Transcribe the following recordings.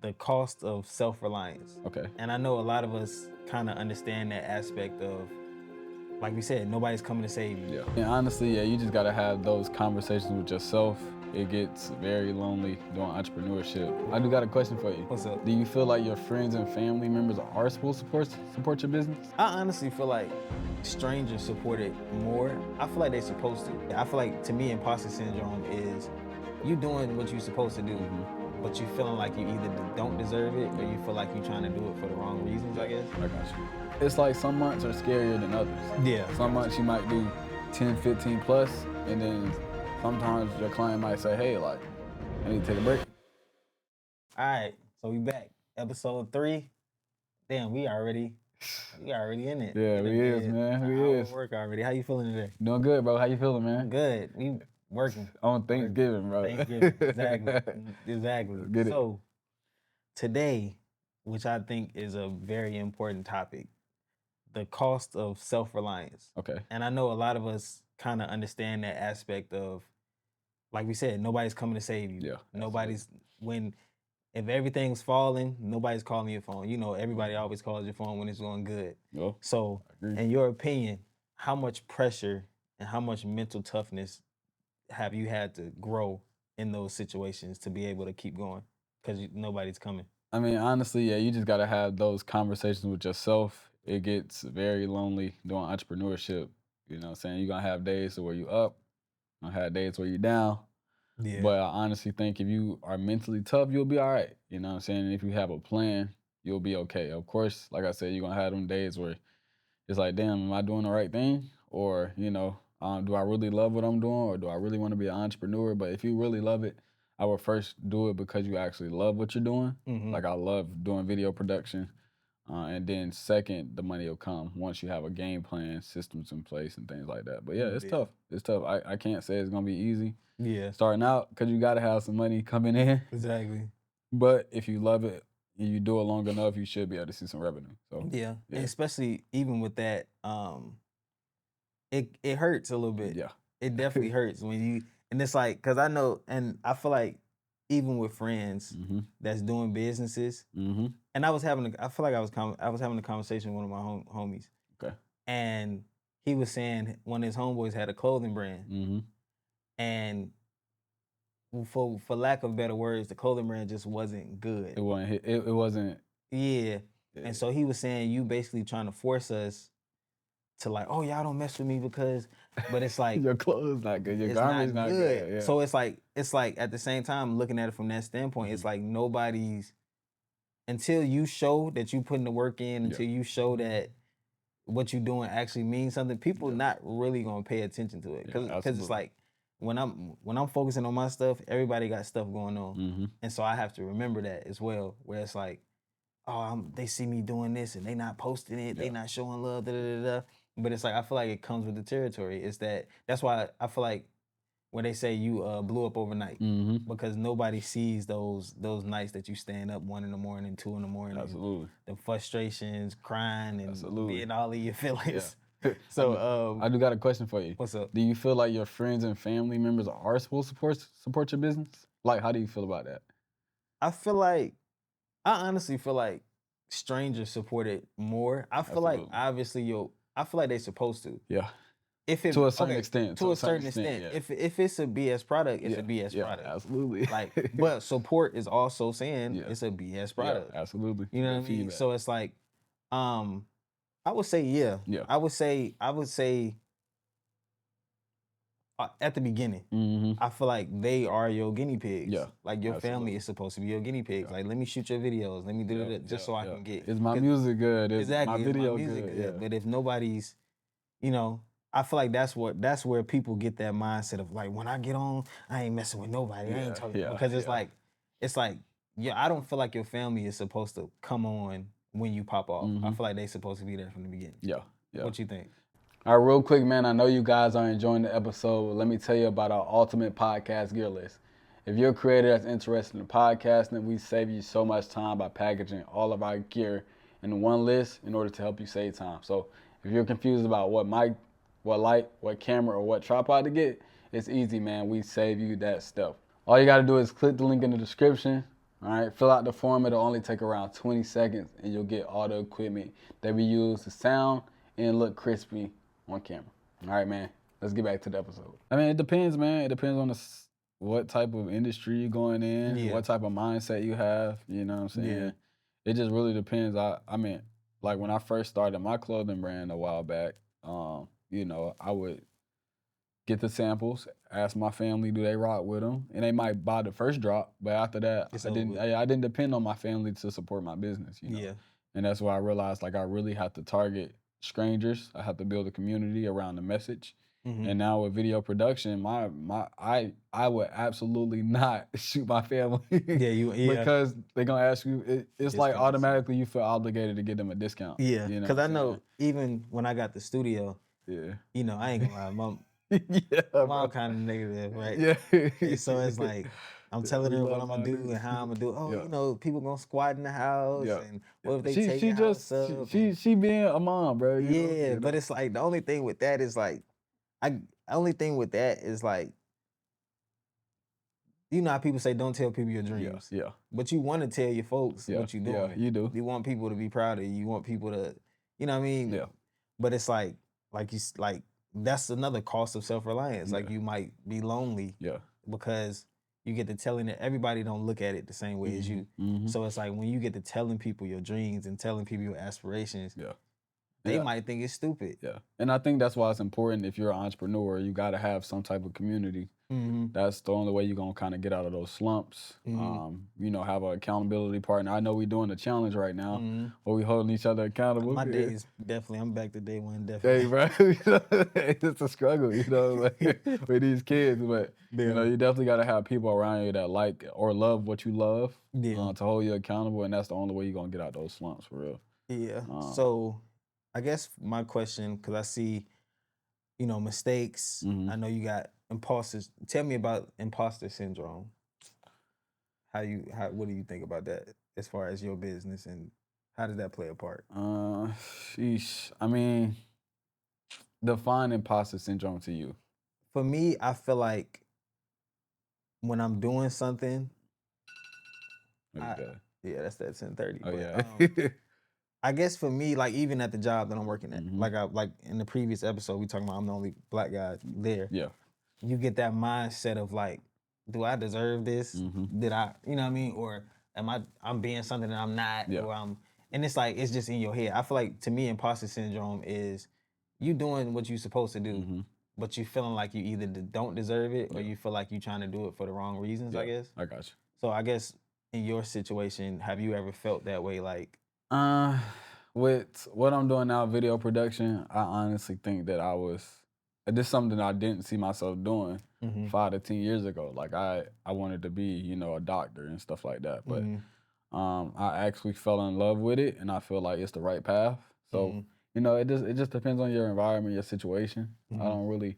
the cost of self-reliance. Okay. And I know a lot of us kind of understand that aspect of, like we said, nobody's coming to save you. Yeah. And honestly, you just gotta have those conversations with yourself. It gets very lonely doing entrepreneurship. I do got a question for you. What's up? Do you feel like your friends and family members are supposed to support your business? I honestly feel like strangers support it more. I feel like they're supposed to. I feel like, to me, imposter syndrome is you doing what you're supposed to do, but you feeling like you either don't deserve it or you feel like you're trying to do it for the wrong reasons, I guess. I got you. It's like some months are scarier than others. Yeah. Some months you might do 10, 15 plus, and then sometimes your client might say, hey, like, I need to take a break. All right, so we back. Episode 3. Damn, we already in it. Yeah, we is, man. We is. Work already. How you feeling today? Doing good, bro. How you feeling, man? Good. We working. On Thanksgiving, bro. Thanksgiving. Exactly. Get it. So today, which I think is a very important topic, the cost of self-reliance. Okay. And I know a lot of us kind of understand that aspect of, like we said, nobody's coming to save you. Yeah. Nobody's if everything's falling, nobody's calling your phone. You know, everybody always calls your phone when it's going good. Well, So, in your opinion, how much pressure and how much mental toughness have you had to grow in those situations to be able to keep going? Because nobody's coming. I mean, honestly, you just gotta have those conversations with yourself. It gets very lonely doing entrepreneurship. You know what I'm saying? You're gonna have days where you up, you're gonna have days where you down. Yeah. But I honestly think if you are mentally tough, you'll be all right. You know what I'm saying? And if you have a plan, you'll be okay. Of course, like I said, you're gonna have them days where it's like, damn, am I doing the right thing? Or, you know, do I really love what I'm doing? Or do I really want to be an entrepreneur? But if you really love it, I would first do it because you actually love what you're doing. Like I love doing video production. And then second, the money will come once you have a game plan, systems in place and things like that. But yeah, it's tough. It's tough. I can't say it's gonna be easy. Yeah. Starting out, because you gotta have some money coming in. Exactly. But if you love it and you do it long enough, you should be able to see some revenue. So Yeah. And especially even with that, it hurts a little bit. Yeah. It definitely hurts when you, and it's like, cause I know, and I feel like even with friends that's doing businesses, and I feel like I was having a conversation with one of my homies. Okay. And he was saying one of his homeboys had a clothing brand, and for lack of better words, the clothing brand just wasn't good. It wasn't. Yeah. And so he was saying, you basically trying to force us to like, oh, y'all don't mess with me because, but it's like your clothes not good, your garment's not good. Yeah. So it's like at the same time, looking at it from that standpoint, it's like nobody's, until you show that you putting the work in, until you show that what you're doing actually means something, people not really gonna pay attention to it. Because it's like when I'm focusing on my stuff, everybody got stuff going on. And so I have to remember that as well, where it's like, oh, they see me doing this and they not posting it, they not showing love, But it's like, I feel like it comes with the territory. That's why I feel like when they say you blew up overnight, because nobody sees those nights that you stand up 1 a.m, 2 a.m. Absolutely. The frustrations, crying, and being all of your feelings. Yeah. So I do got a question for you. What's up? Do you feel like your friends and family members are supposed to support your business? Like, how do you feel about that? I honestly feel like strangers support it more. I feel like obviously I feel like they're supposed to. Yeah. To a certain extent. To a certain extent. Yeah. If it's a BS product, it's a BS product. Absolutely. Like, but support is also saying it's a BS product. Yeah, absolutely. You know what I mean? So it's like, I would say yeah. I would say at the beginning, I feel like they are your guinea pigs. Yeah. Like your family is supposed to be your guinea pigs. Like, let me shoot your videos. Let me do that just so I can get. Is my music good? Is exactly, my video is my music good? Yeah. But if nobody's, you know, I feel like that's where people get that mindset of like, when I get on, I ain't messing with nobody. I ain't talking because it's like, I don't feel like your family is supposed to come on when you pop off. I feel like they supposed to be there from the beginning. Yeah. What you think? All right, real quick, man, I know you guys are enjoying the episode. Let me tell you about our ultimate podcast gear list. If you're a creator that's interested in podcasting, we save you so much time by packaging all of our gear in one list in order to help you save time. So if you're confused about what mic, what light, what camera, or what tripod to get, it's easy, man. We save you that stuff. All you got to do is click the link in the description, All right, fill out the form. It'll only take around 20 seconds, and you'll get all the equipment that we use to sound and look crispy on camera. All right, man. Let's get back to the episode. I mean, it depends, man. It depends on what type of industry you're going in, what type of mindset you have. You know what I'm saying? Yeah. It just really depends. I mean, like when I first started my clothing brand a while back, you know, I would get the samples, ask my family, do they rock with them? And they might buy the first drop, but after that, I didn't depend on my family to support my business, you know? Yeah. And that's why I realized, like, I really have to target strangers. I have to build a community around the message. And now with video production, I would absolutely not shoot my family because they're gonna ask you. It's like automatically you feel obligated to give them a discount. Yeah, you know because I know even when I got the studio, Yeah. you know, I ain't gonna lie, mom kind of negative, right? Yeah. And so it's like I'm telling her what I'm gonna do and how I'm gonna do it. Oh, you know, people gonna squat in the house, and what if they take the house up? She being a mom, bro. Yeah, but it's like the only thing with that is like, you know how people say don't tell people your dreams. Yeah. But you want to tell your folks what you're doing. Yeah, you do. You want people to be proud of you. You want people to, you know what I mean? Yeah. But it's like that's another cost of self-reliance. Like you might be lonely. Yeah. Because you get to telling it, everybody don't look at it the same way as you. So it's like when you get to telling people your dreams and telling people your aspirations, they might think it's stupid. Yeah. And I think that's why it's important if you're an entrepreneur, you got to have some type of community. That's the only way you're going to kind of get out of those slumps. You know, have an accountability partner. I know we're doing a challenge right now where we holding each other accountable. My day is definitely, I'm back to day one, definitely. Hey, bro, it's a struggle, you know, like, with these kids. But, you know, you definitely got to have people around you that like or love what you love to hold you accountable. And that's the only way you're going to get out those slumps, for real. Yeah. So I guess my question, because I see, you know, mistakes. I know you got imposters. Tell me about imposter syndrome. What do you think about that as far as your business, and how does that play a part? Sheesh. I mean, define imposter syndrome to you. For me, I feel like when I'm doing something, yeah, that's that 10:30. Oh, but, yeah. I guess for me, like even at the job that I'm working at, like in the previous episode, we talking about I'm the only black guy there. Yeah. You get that mindset of like, do I deserve this? Did I, you know what I mean? Or I'm being something that I'm not, or and it's like, it's just in your head. I feel like to me, imposter syndrome is you doing what you're supposed to do, but you feeling like you either don't deserve it or you feel like you're trying to do it for the wrong reasons, I guess. I got you. So I guess in your situation, have you ever felt that way? Like, with what I'm doing now, video production, I honestly think that this is something that I didn't see myself doing 5 to 10 years ago. Like I wanted to be, you know, a doctor and stuff like that. But I actually fell in love with it, and I feel like it's the right path. So, you know, it just depends on your environment, your situation. I don't really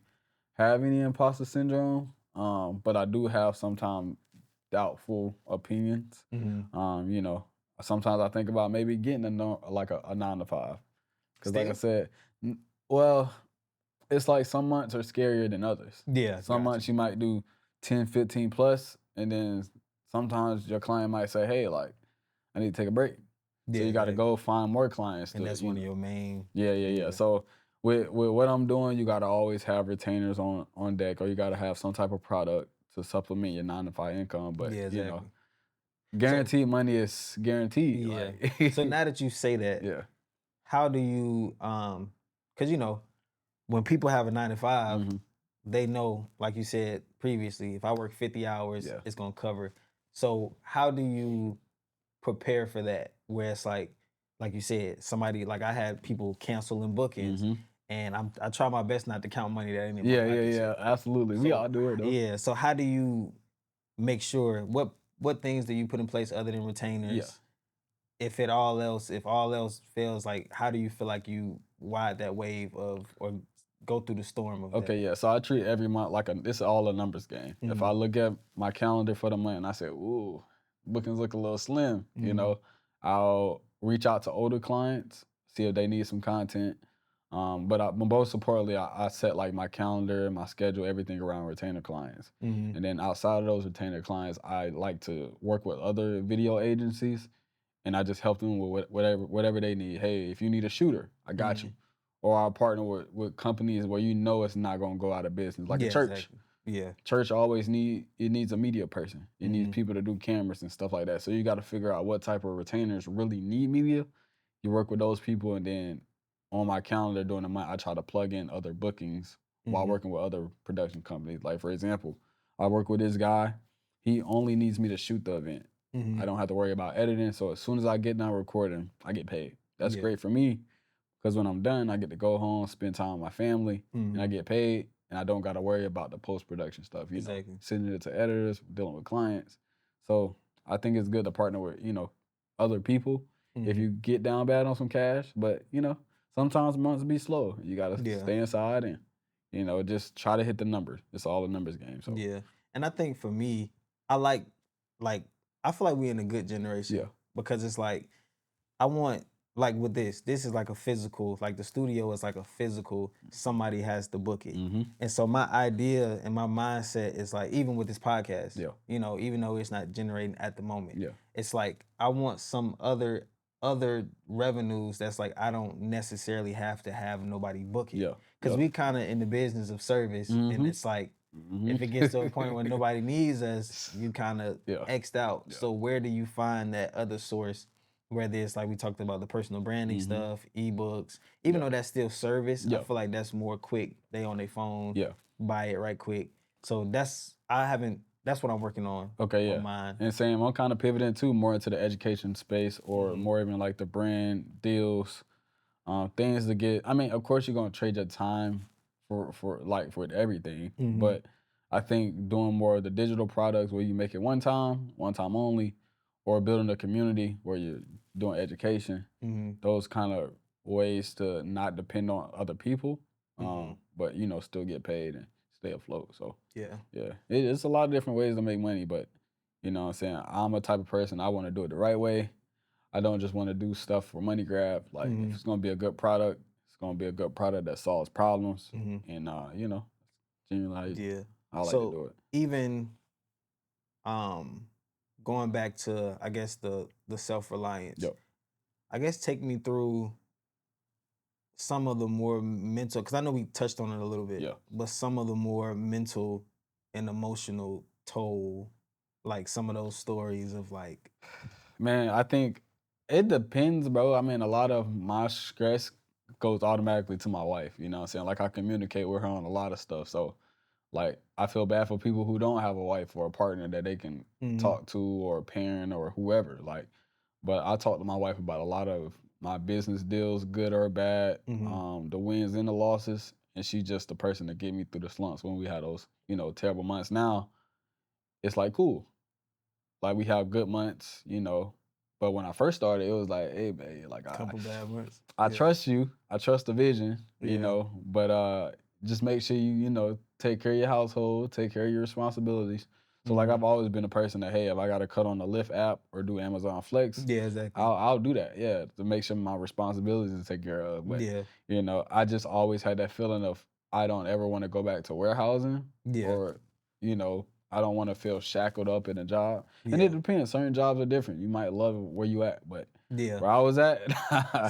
have any imposter syndrome, but I do have sometimes doubtful opinions. You know, sometimes I think about maybe getting a 9 to 5. Because like I said, well, it's like some months are scarier than others. Yeah. Some months you might do 10, 15 plus, and then sometimes your client might say, hey, like, I need to take a break. So you got to go find more clients. And that's one of your main. Yeah. So with what I'm doing, you got to always have retainers on deck, or you got to have some type of product to supplement your 9 to 5 income. But, you know, guaranteed money is guaranteed. Yeah. Like. So now that you say that, how do you, because, you know, when people have a 9 to 5, they know, like you said previously, if I work 50 hours, it's going to cover. So how do you prepare for that? Where it's like you said, somebody, like I had people canceling bookings, and I try my best not to count money that ain't in my pocket. Yeah, absolutely. We all do it though. Yeah, so how do you make sure, what things do you put in place other than retainers? Yeah. If all else fails, like how do you feel like you ride that wave of, or go through the storm of that? Yeah. So I treat every month like it's all a numbers game. If I look at my calendar for the month and I say, ooh, bookings look a little slim, you know, I'll reach out to older clients, see if they need some content. But most importantly, I set like my calendar, my schedule, everything around retainer clients. Mm-hmm. And then outside of those retainer clients, I like to work with other video agencies, and I just help them with whatever they need. Hey, if you need a shooter, I got Mm-hmm. you. Or I partner with companies where you know it's not gonna go out of business, like a Yeah, church. exactly. Yeah. Church always needs a media person. It needs Mm-hmm. people to do cameras and stuff like that. So you got to figure out what type of retainers really need media. You work with those people, and then on my calendar during the month, I try to plug in other bookings while Mm-hmm. working with other production companies. Like for example, I work with this guy. He only needs me to shoot the event. Mm-hmm. I don't have to worry about editing. So as soon as I get done recording, I get paid. That's Yeah. great for me because when I'm done, I get to go home, spend time with my family, and Mm-hmm. I get paid, and I don't got to worry about the post production stuff. Exactly. Sending it to editors, dealing with clients. So I think it's good to partner with other people if Mm-hmm. you get down bad on some cash. But sometimes months be slow. You got to Yeah. stay inside and just try to hit the numbers. It's all a numbers game. So Yeah. And I think for me, I like I feel like we're in a good yeah, generation because it's like I want like with this is like a physical, like the studio is like a physical, somebody has to book it. mm-hmm. And so my idea and my mindset is like even with this podcast, Yeah, even though it's not generating at the moment, yeah, it's like I want some other revenues that's like I don't necessarily have to have nobody book it. yeah, Cause yeah. we kind of in the business of service and Mm-hmm. it's like Mm-hmm. if it gets to a point where nobody needs us, you kind of yeah, X'd out. yeah. So where do you find that other source? Whether it's like we talked about the personal branding Mm-hmm. stuff, ebooks, even Yeah, though that's still service, I yeah, feel like that's more quick. They on their phone, yeah. buy it right quick. So that's what I'm working Okay, on yeah. mine. And same, I'm kind of pivoting too more into the education space or Mm-hmm. more even like the brand deals, things to get. I mean, of course, you're gonna trade your time for everything, Mm-hmm. but I think doing more of the digital products where you make it one time only, or building a community where you're doing education, Mm-hmm. those kind of ways to not depend on other people, Mm-hmm. but still get paid and stay afloat. So. Yeah. Yeah, it's a lot of different ways to make money, but you know what I'm saying? I'm a type of person, I want to do it the right way. I don't just want to do stuff for money grab. Like, if Mm-hmm. it's going to be a good product, it's going to be a good product that solves problems. Mm-hmm. And, genuinely, Yeah. I like to So do it. even um going back to I guess the self-reliance, Yep. I guess take me through some of the more mental because I know we touched on it a little bit, Yeah. but some of the more mental and emotional toll, like some of those stories of like, Man, I think it depends, bro. I mean, a lot of my stress goes automatically to my wife. You know what I'm saying? Like, I communicate with her on a lot of stuff. So, like, I feel bad for people who don't have a wife or a partner that they can mm-hmm. talk to or a parent or whoever. Like, but I talk to my wife about a lot of my business deals, good or bad, Mm-hmm. the wins and the losses. And she's just the person to get me through the slumps when we had those, terrible months. Now, it's like, cool. Like, we have good months, but when I first started, it was like, hey, babe, like Couple bad months. I Yeah. trust you. I trust the vision, Yeah. but just make sure you take care of your household, take care of your responsibilities. So like Mm-hmm. I've always been a person that, hey, if I gotta cut on the Lyft app or do Amazon Flex, Yeah, exactly. I'll do that, yeah, to make sure my responsibilities are taken care of. But Yeah. I just always had that feeling of I don't ever want to go back to warehousing Yeah. or you know I don't want to feel shackled up in a job. And it Yeah. depends. Certain jobs are different. You might love where you at, but Yeah. where I was at,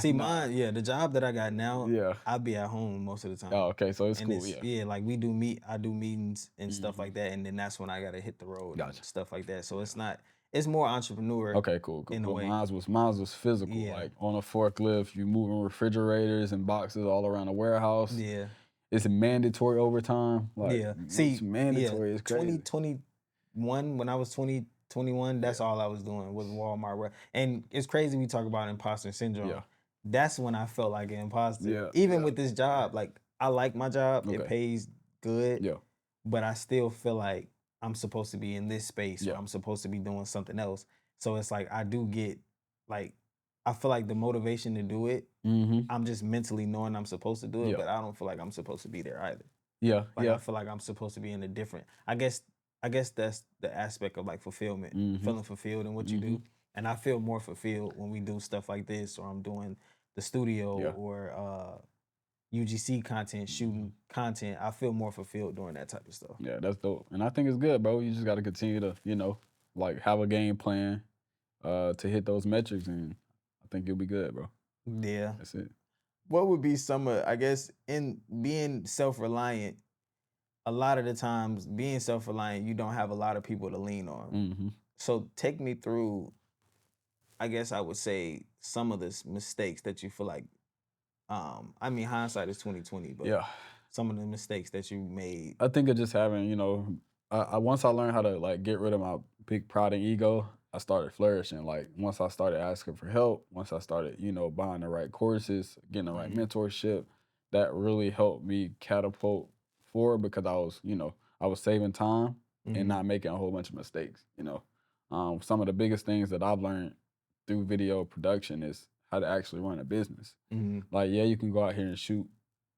See, nah. mine, yeah, the job that I got now, Yeah. I'll be at home most of the Oh, time. okay. So it's And cool. it's Yeah. yeah, like I do meetings and stuff Hmm. like that, and then that's when I gotta hit the road and Gotcha. stuff like that. So Yeah. it's not it's more entrepreneur Okay. Cool. Cool. in a Cool. way. Mine was physical. Yeah. Like on a forklift, you moving refrigerators and boxes all around the warehouse. Yeah. It's mandatory overtime. Like Yeah. it's See, yeah, mandatory. It's crazy. 2021, when I was 2021, Yeah. that's all I was doing was Walmart. And it's crazy we talk about imposter Yeah. syndrome. That's when I felt like an imposter. Yeah. Even Yeah. with this job, like I like my job, it Okay. pays good, Yeah. but I still feel like I'm supposed to be in this space or Yeah. I'm supposed to be doing something else. So it's like I do get like I feel like the motivation to do it, Mm-hmm. I'm just mentally knowing I'm supposed to do it, Yeah. but I don't feel like I'm supposed to be there either. Yeah. Like I Yeah. feel like I'm supposed to be in a different. I guess that's the aspect of like fulfillment, Mm-hmm. feeling fulfilled in what you Mm-hmm. do. And I feel more fulfilled when we do stuff like this, or I'm doing the studio, Yeah. or UGC content, shooting content, I feel more fulfilled doing that type of stuff. Yeah, that's dope. And I think it's good, bro. You just got to continue to, like have a game plan to hit those metrics, and I think you'll be good, bro. Yeah. That's it. What would be some of, I guess, in being self-reliant, a lot of the times being self-reliant, you don't have a lot of people to lean on. Mm-hmm. So take me through, I guess I would say, some of the mistakes that you feel like, I mean, hindsight is 2020, but Yeah. some of the mistakes that you made. I think of just having, once I learned how to like get rid of my big pride and ego, I started flourishing. Like once I started asking for help, once I started, buying the right courses, getting the right mentorship, that really helped me catapult forward because I was saving time and not making a whole bunch of mistakes. Some of the biggest things that I've learned through video production is how to actually run a business. Like, yeah, you can go out here and shoot,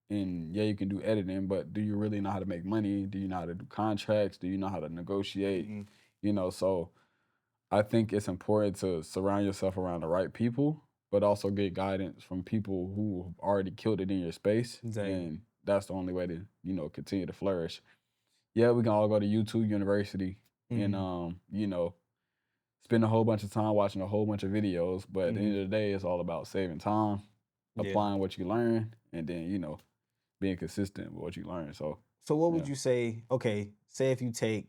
and yeah, you can do editing, but do you really know how to make money? Do you know how to do contracts? Do you know how to negotiate? So I think it's important to surround yourself around the right people, but also get guidance from people who have already killed it in your space. Exactly. And that's the only way to, continue to flourish. Yeah, we can all go to YouTube University and spend a whole bunch of time watching a whole bunch of videos, but at the end of the day, it's all about saving time, applying what you learn, and then, being consistent with what you learn. So what would you say, okay, say if you take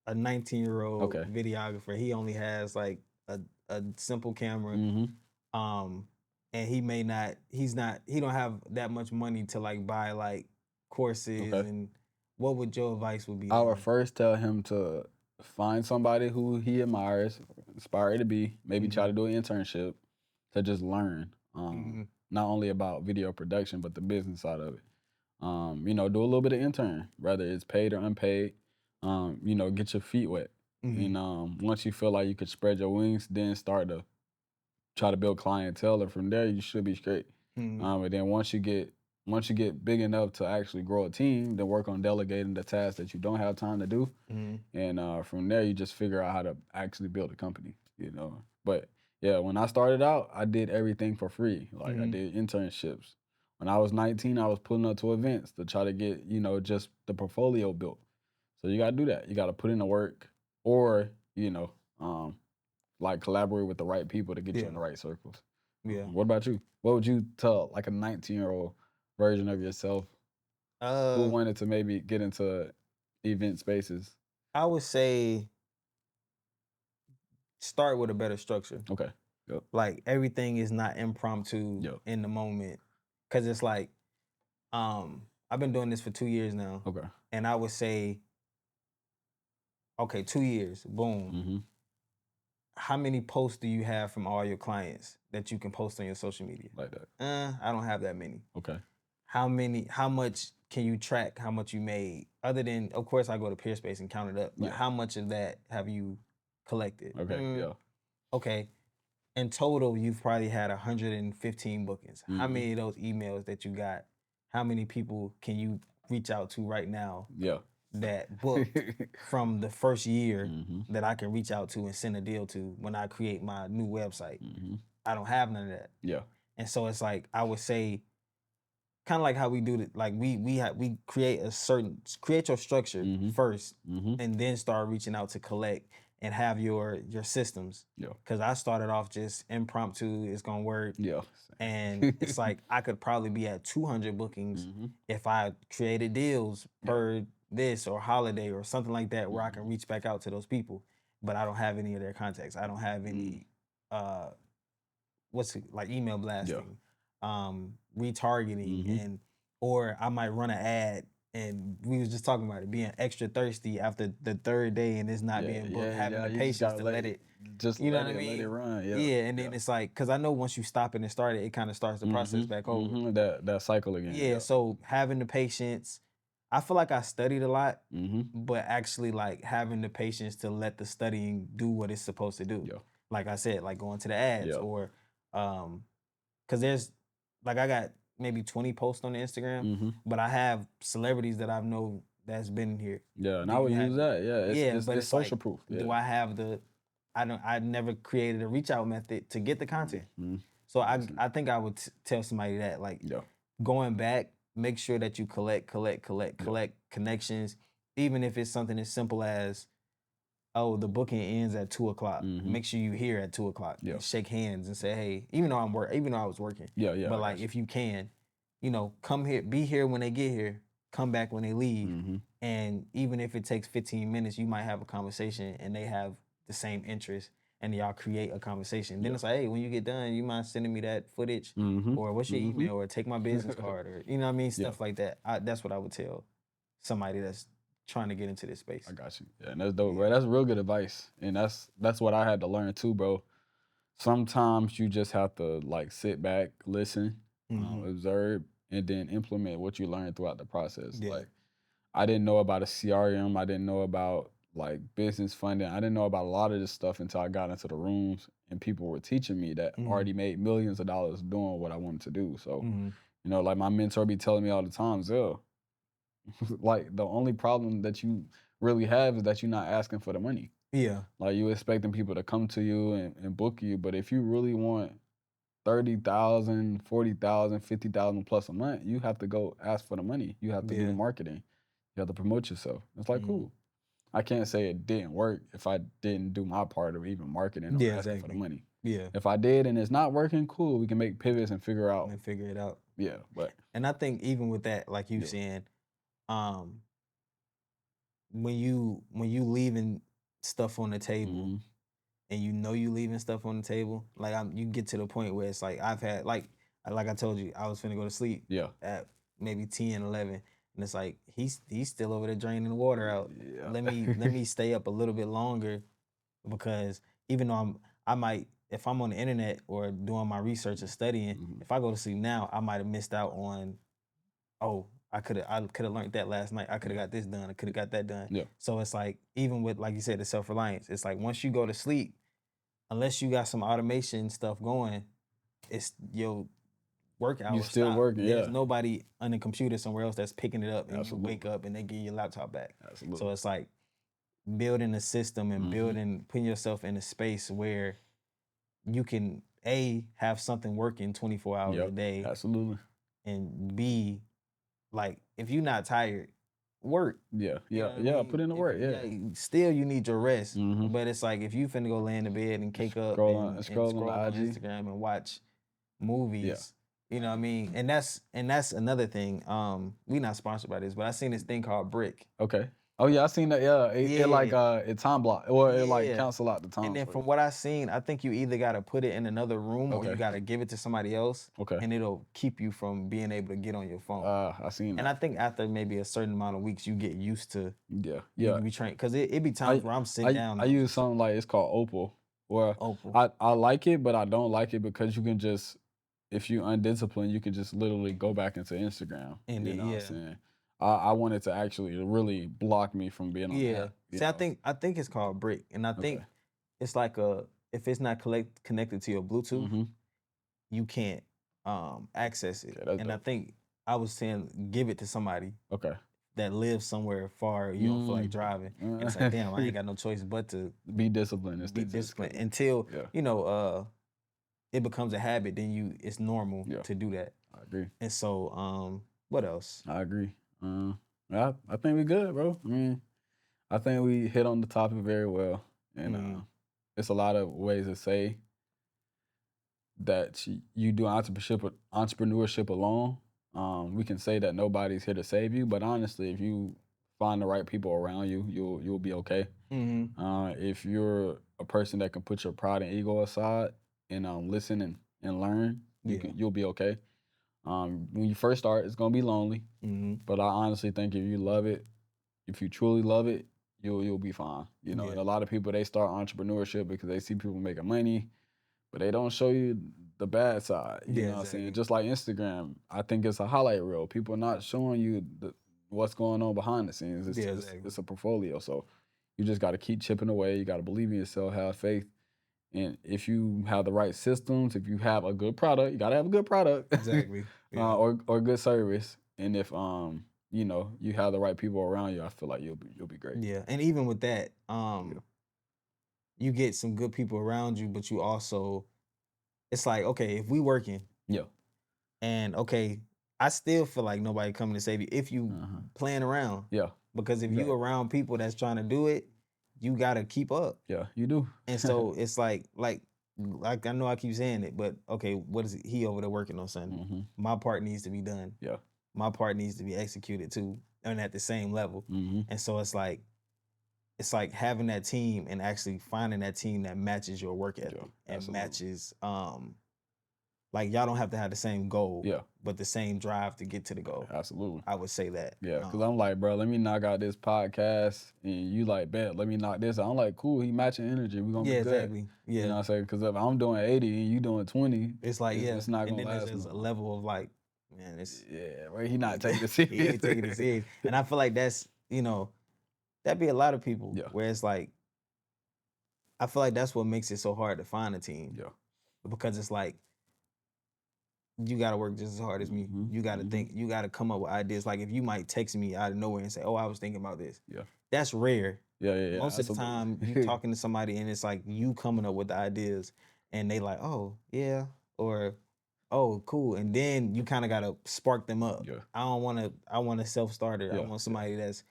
a 19-year-old videographer, he only has like a simple camera, and he don't have that much money to like buy like courses, and what would your advice would be? I would first tell him to find somebody who he admires, inspired to be, maybe try to do an internship to just learn, not only about video production, but the business side of it. Do a little bit of intern, whether it's paid or unpaid. Get your feet wet. And once you feel like you could spread your wings, then start to try to build clientele, and from there you should be straight. And then once you get big enough to actually grow a team, then work on delegating the tasks that you don't have time to do. And from there you just figure out how to actually build a company. But yeah, when I started out, I did everything for free. Like I did internships. When I was 19, I was pulling up to events to try to get, just the portfolio built. So you got to do that. You got to put in the work, or, like collaborate with the right people to get you in the right circles. Yeah. What about you? What would you tell like a 19-year-old version of yourself who wanted to maybe get into event spaces? I would say start with a better structure. Okay. Yep. Like everything is not impromptu in the moment. Cause it's like, I've been doing this for 2 years now. Okay. And I would say, okay, 2 years, boom. How many posts do you have from all your clients that you can post on your social media? Like that. I don't have that many. Okay. How much can you track how much you made? Other than, of course, I go to Peerspace and count it up, but how much of that have you collected? Okay, yeah. Okay. In total, you've probably had 115 bookings. How many of those emails that you got, how many people can you reach out to right now that booked from the first year that I can reach out to and send a deal to when I create my new website? I don't have none of that. Yeah. And so it's like, I would say, kind of like how we do it, like we create your structure first, and then start reaching out to collect and have your systems. Yeah. Because I started off just impromptu, it's gonna work. Yeah. And it's like I could probably be at 200 bookings if I created deals per this or holiday or something like that, where I can reach back out to those people. But I don't have any of their contacts. I don't have any like email blasting, retargeting, and or I might run an ad. And we was just talking about it, being extra thirsty after the third day and it's not being booked, having the patience to let it, you know what I mean? Let it run, and then it's like, because I know once you stop it and start it, it kind of starts the process back over. That cycle again. Yeah, so having the patience, I feel like I studied a lot, but actually like having the patience to let the studying do what it's supposed to do. Like I said, like going to the ads or, because there's, like I got maybe 20 posts on the Instagram, but I have celebrities that I know that's been here. Yeah, and I would use that. Yeah, it's social like, proof. Do I have the? I never created a reach out method to get the content. So I think I would tell somebody that, like, going back, make sure that you collect connections, even if it's something as simple as, oh, the booking ends at 2 o'clock. Mhm. Make sure you here at 2 o'clock Yeah. and shake hands and say, hey, even though I was working, Yeah, yeah, but I like got you. if you can, come here, be here when they get here, come back when they leave. Mhm. And even if it takes 15 minutes, you might have a conversation and they have the same interest and y'all create a conversation. Then Yeah. it's like, hey, when you get done, you mind sending me that footage Mhm. or what's your Mhm. email or take my business card or, you know what I mean? Yeah, Stuff like that. That's what I would tell somebody that's trying to get into this space. I got you. Yeah, and that's dope, Yeah. bro. That's real good advice, and that's what I had to learn too, bro. Sometimes you just have to like sit back, listen, Hmm. observe, and then implement what you learn throughout the process. Yeah. Like I didn't know about a CRM. I didn't know about like business funding. I didn't know about a lot of this stuff until I got into the rooms and people were teaching me that Hmm. already made millions of dollars doing what I wanted to do. So, Hmm. like my mentor be telling me all the time, Zell, like the only problem that you really have is that you're not asking for the money. Yeah. Like you expecting people to come to you and book you, but if you really want 30,000, 40,000, 50,000 plus a month, you have to go ask for the money. You have to do the Yeah. marketing. You have to promote yourself. It's like, Hmm. cool. I can't say it didn't work if I didn't do my part of even marketing or Yeah, asking for the exactly. money. Yeah. If I did and it's not working, cool. We can make pivots and figure And out. then figure it out. Yeah, but And I think even with that, like you yeah. saying, um, when you leaving stuff on the table Hmm. and you leaving stuff on the table, like you get to the point where it's like I've had like I told you, I was finna go to sleep Yeah. at maybe 10, 11, and it's like he's still over there draining the water out. Yeah. Let me stay up a little bit longer because even though I might if I'm on the internet or doing my research or studying, Mhm. if I go to sleep now, I might have missed out on, oh, I could have learned that last night. I could have Yeah. got this done. I could have got that done. Yeah. So it's like even with like you said, the self-reliance, it's like once you go to sleep, unless you got some automation stuff going, it's your work You hours still stop. working. There's Yeah. nobody on the computer somewhere else that's picking it up and you wake Absolutely. up and they give you your laptop back. So Absolutely. it's like building a system and Hmm. putting yourself in a space where you can have something working 24 hours a Yep. day Absolutely. and B, like if you're not tired, work. Yeah. You Yeah. know what I Yeah. Put mean? in the If work. Yeah. still you need your rest, Hmm. but it's like if you finna go lay in the bed and cake up and Scrolling the scroll on IG. Instagram and watch Yeah. movies, you know what I mean? And that's another thing. We not sponsored by this, but I seen this thing called Brick. Okay. Oh yeah, I seen that. Yeah, it like Yeah, it time block or it like yeah. cancel out the And times then for you. from what I seen, I think you either gotta put it in another room or you Okay. gotta give it to somebody else, Okay. and it'll keep you from being able to get on your phone. I seen And I that. think after maybe a certain amount of weeks, you get used to Yeah. you Yeah. can be trained because it be times I where I'm sitting I down I and I'm use just something like it's called Opal. Where Opal. I like it, but I don't like it because you can just if you undisciplined, you can just literally go back into Instagram. And You it, know what I'm yeah, saying? I wanted to actually really block me from being on the yeah. app. You See, I know. think I think it's called Brick, and I Okay. think it's like if it's not connected to your Bluetooth, Mm-hmm. you can't access it. Okay, that's And I dope. think I was saying give it to somebody Okay. that lives somewhere far you don't feel like Mm. driving, and it's like damn, I ain't got no choice but to Be disciplined and be stick to the disciplined schedule. until Yeah. it becomes a habit. Then it's normal Yeah. to do that. I agree. And so what else? I agree. I think we good, bro. I mean, I think we hit on the topic very well, and Mm, it's a lot of ways to say that you do entrepreneurship alone. We can say that nobody's here to save you, but honestly, if you find the right people around you, you'll be okay. mm-hmm. If you're a person that can put your pride and ego aside and listen and learn, Yeah. you'll be okay. When you first start, it's gonna be lonely, Mm-hmm. but I honestly think if you love it, if you truly love it, you'll be fine. You know, and Yeah. a lot of people they start entrepreneurship because they see people making money, but they don't show you the bad side. You Yeah, know what I'm saying? exactly. Just like Instagram, I think it's a highlight reel. People are not showing you what's going on behind the scenes. Yeah, exactly. It's a portfolio. So you just got to keep chipping away. You got to believe in yourself, have faith. And if you have the right systems, if you have a good product, you got to have a good product Exactly. Yeah. or good service. And if you have the right people around you, I feel like you'll be great. Yeah. And even with that, Yeah. you get some good people around you, but you also it's like, okay, if we working Yeah. and okay, I still feel like nobody coming to save you if you playing around. Yeah. Because if you around people that's trying to do it, you gotta keep up. Yeah, you do. And so it's like I know I keep saying it, but okay, what is he over there working on Sunday? My part needs to be done. Yeah. My part needs to be executed too, and at the same level. And so it's like having that team and actually finding that team that matches your work ethic and matches like y'all don't have to have the same goal, but the same drive to get to the goal. Absolutely. I would say that. Yeah, because I'm like, bro, let me knock out this podcast, and you like, bet, let me knock this out. I'm like, cool, he matching energy. We're going to be good. Exactly. Yeah. You know what I'm saying? Because if I'm doing 80 and you doing 20, it's like, it's not going to last. And then there's a level of like, man, it's... Yeah, right, he not taking it serious. He ain't taking it serious. And I feel like that's, that'd be a lot of people where it's like, I feel like that's what makes it so hard to find a team. Yeah. Because it's like, you got to work just as hard as me. You got to think, you got to come up with ideas. Like if you might text me out of nowhere and say, oh, I was thinking about this. Yeah. That's rare. Yeah. Most of the time you talking to somebody and it's like you coming up with the ideas and they like, oh, yeah, or oh, cool. And then you kind of got to spark them up. Yeah. I want a self-starter. I want somebody that's,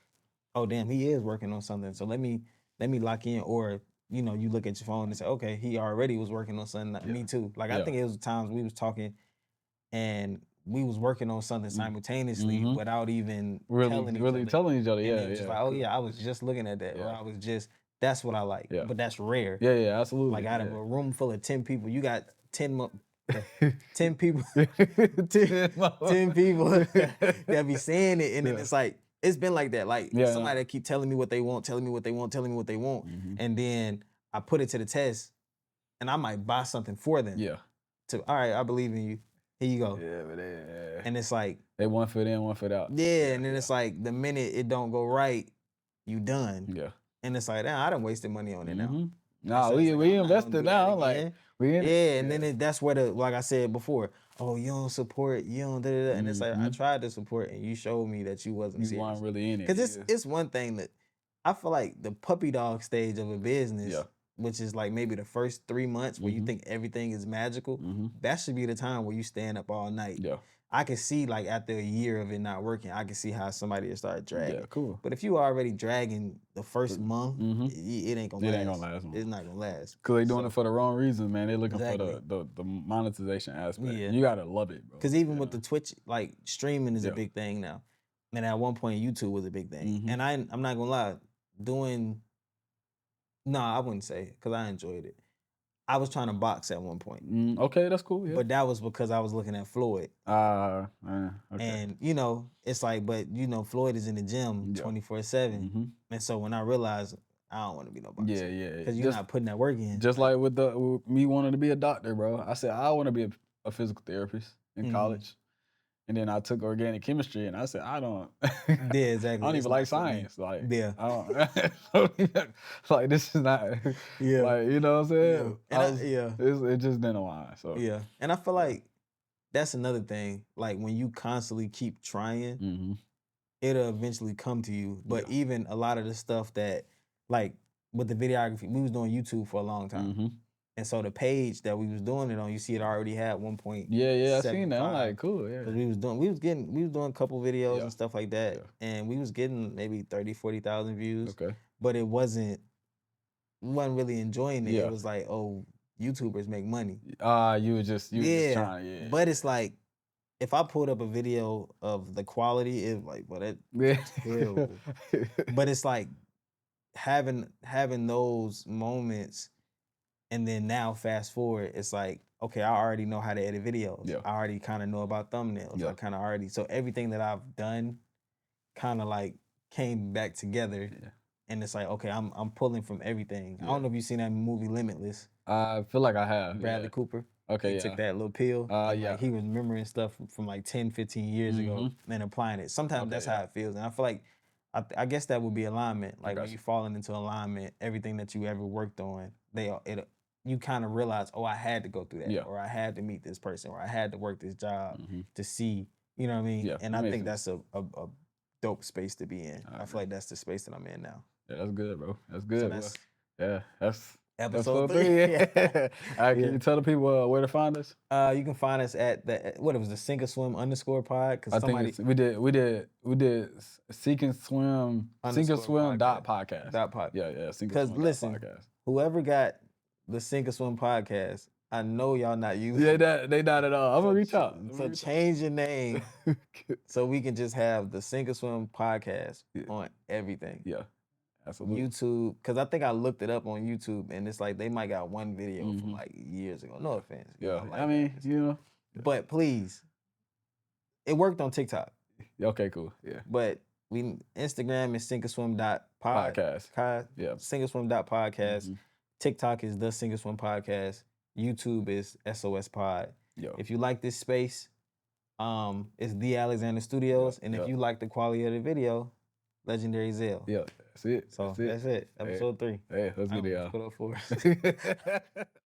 oh, damn, he is working on something. So let me lock in. Or, you look at your phone and say, okay, he already was working on something. Me too. Like I think it was times we was talking and we was working on something simultaneously without even telling each other. And it was just like, oh yeah, I was just looking at that. Or I was just, that's what I like. Yeah. But that's rare. Yeah, absolutely. Like out of a room full of 10 people, you got 10 people 10 people that be saying it. And then it's like, it's been like that. Like somebody that keep telling me what they want. And then I put it to the test and I might buy something for them. Yeah. All right, I believe in you. Here you go. Yeah, but and it's like they one foot in, one foot out. Yeah, and then it's like the minute it don't go right, you done. Yeah. And it's like, damn, I done wasted money on it now. Nah, we invested now. Like and then that's where like I said before, oh, you don't support, you don't da-da-da. And it's like I tried to support and you showed me that you wasn't serious. You weren't really in it. Because it's one thing that I feel like the puppy dog stage of a business, which is like maybe the first 3 months where you think everything is magical, that should be the time where you stand up all night. Yeah. I can see like after a year of it not working, I can see how somebody will start dragging. Yeah, cool. But if you already dragging the first month, it ain't gonna last. It ain't gonna last. It's not gonna last. Cause they doing it for the wrong reason, man. They looking for the monetization aspect. Yeah. You gotta love it, bro. Cause even with the Twitch, like streaming is a big thing now. And at one point YouTube was a big thing. And I'm not gonna lie, I wouldn't say, because I enjoyed it. I was trying to box at one point. Okay, that's cool. Yeah. But that was because I was looking at Floyd. Okay. And, it's like, but, Floyd is in the gym 24/7. And so when I realized I don't want to be no boxer. Yeah. Because you're not putting that work in. Just like with me wanting to be a doctor, bro. I said, I want to be a physical therapist in college. And then I took organic chemistry, and I said, I don't. Yeah, exactly. I don't even like science. Like, yeah. I don't. Like, this is not. Yeah. Like, you know what I'm saying? And it just didn't align. So yeah, and I feel like that's another thing. Like when you constantly keep trying, it'll eventually come to you. But even a lot of the stuff that, like with the videography, we was doing YouTube for a long time. And so the page that we was doing it on, you see it already had 1.7. Yeah, I seen that. I'm like, cool, yeah. We was doing a couple videos and stuff like that. And we was getting maybe 30, 40,000 views. Okay. But we wasn't really enjoying it. It was like, oh, YouTubers make money. You was just trying, But it's like, if I pulled up a video of the quality, it's like, well, that's terrible. But it's like having those moments. And then now, fast forward, it's like, okay, I already know how to edit videos. I already kind of know about thumbnails. I kind of already, so everything that I've done kind of like came back together. And it's like, okay, I'm pulling from everything. I don't know if you've seen that movie Limitless. I feel like I have. Bradley Cooper. Okay, he took that little pill. Like, he was remembering stuff from like 10, 15 years ago and applying it. Sometimes that's how it feels. And I feel like, I guess that would be alignment. Like when you falling into alignment, everything that you ever worked on, you kind of realize, oh, I had to go through that, or I had to meet this person, or I had to work this job to see, you know what I mean? And I think that's a dope space to be in. I feel like that's the space that I'm in now. Yeah, that's good, bro. That's good. So that's Episode Episode 3. 3. Yeah. All right, Yeah. can you tell the people where to find us? You can find us at the Sink or Swim _pod because I somebody think we did Seek and Swim _ podcast. pod. Yeah, Sink and Because Swim listen, podcast. whoever got the Sink or Swim podcast, I know y'all not using Yeah, they not at all. I'm gonna reach out. So change your name so we can just have the Sink or Swim podcast on everything. Yeah, absolutely. YouTube, because I think I looked it up on YouTube and it's like they might got one video from like years ago. No offense. Yeah, like I mean, you know. But please, it worked on TikTok. Okay, cool. Yeah. But Instagram is sinkorswim.podcast. Yeah. Sinkorswim.podcast. TikTok is the Sink or Swim podcast. YouTube is SOS Pod. Yo. If you like this space, it's The Alexander Studios. And if you like the quality of the video, Legendary Zell. Yeah, that's it. So that's it. Episode 3. Hey, let's get it, y'all. Put up for us.